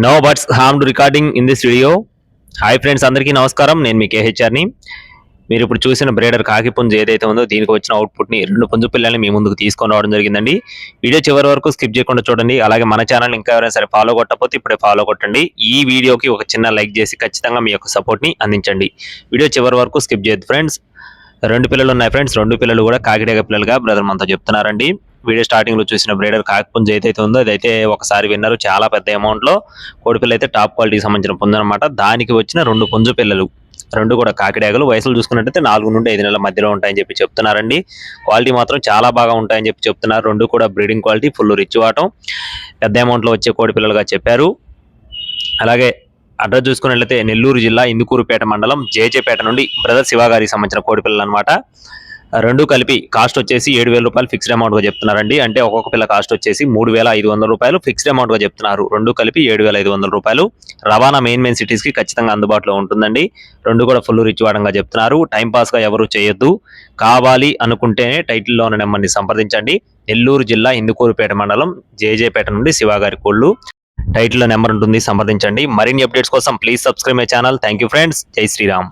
No buts harm to recording in this video. Hi friends, అందరికీ నమస్కారం. నేను మీ కేహెచ్ఆర్ని. మీరు ఇప్పుడు చూసిన బ్రేడర్ కాకి పుంజు ఏదైతే ఉందో దీనికి వచ్చిన అవుట్పుట్ని 2 పుంజు పిల్లల్ని మీ ముందుకు తీసుకొని రావడం జరిగిందండి. వీడియో చివరి వరకు స్కిప్ చేయకుండా చూడండి. అలాగే మన ఛానల్ ఇంకా ఎవరైనా సరే ఫాలో కొట్టకపోతే ఇప్పుడే ఫాలో కొట్టండి. ఈ వీడియోకి ఒక చిన్న లైక్ చేసి ఖచ్చితంగా మీ యొక్క సపోర్ట్ని అందించండి. వీడియో చివరి వరకు స్కిప్ చేయొద్దు ఫ్రెండ్స్. 2 పిల్లలు ఉన్నాయి ఫ్రెండ్స్. 2 పిల్లలు కూడా కాకిడేగ పిల్లలుగా బ్రదర్ మనతో చెప్తున్నారండి. వీడియో స్టార్టింగ్ లో చూసిన బ్రీడర్ కాకిపుంజు ఏదైతే ఉందో అదైతే ఒకసారి విన్నారు, చాలా పెద్ద అమౌంట్ లో. కోడిపిల్ల అయితే టాప్ క్వాలిటీకి సంబంధించిన పుంజు అనమాట. దానికి వచ్చిన 2 పుంజు పిల్లలు, 2 కూడా కాకిడేగలు. వయసులు చూసుకున్నట్టయితే 4 నుండి 5 నెలల మధ్యలో ఉంటాయని చెప్పి చెప్తున్నారండి. క్వాలిటీ మాత్రం చాలా బాగా ఉంటాయని చెప్పి చెప్తున్నారు. 2 కూడా బ్రీడింగ్ క్వాలిటీ, ఫుల్ రిచ్ వాటం, పెద్ద అమౌంట్ లో వచ్చే కోడిపిల్లలుగా చెప్పారు. అలాగే అడ్రస్ చూసుకున్నట్లయితే నెల్లూరు జిల్లా ఇందుకూరుపేట మండలం జేజేపేట నుండి బ్రదర్ శివ గారికి సంబంధించిన కోడిపిల్లలు అనమాట. 2 కలిపి కాస్ట్ వచ్చేసి 7,000 రూపాయలు ఫిక్స్డ్ అమౌంట్ గా చెప్తున్నారండి. అంటే ఒక్కొక్క పిల్ల కాస్ట్ వచ్చేసి 3,500 రూపాయలు ఫిక్స్డ్ అమౌంట్ గా చెప్తున్నారు. 2 కలిపి 7,500 రూపాయలు. రవాణా మెయిన్ సిటీస్ కి ఖచ్చితంగా అందుబాటులో ఉంటుందండి. 2 కూడా ఫుల్ రిచ్ వాడంగా చెప్తున్నారు. టైం పాస్ గా ఎవరు చేయొద్దు. కావాలి అనుకుంటేనే టైటిల్లో ఉన్న నెంబర్ని సంప్రదించండి. నెల్లూరు జిల్లా ఇందుకూరుపేట మండలం జేజేపేట నుండి శివ గారి కోళ్ళు. టైటిల్లో నెంబర్ ఉంటుంది, సంప్రదించండి. మరిన్ని అప్డేట్స్ కోసం please subscribe my channel. Thank you friends. జై శ్రీరామ్.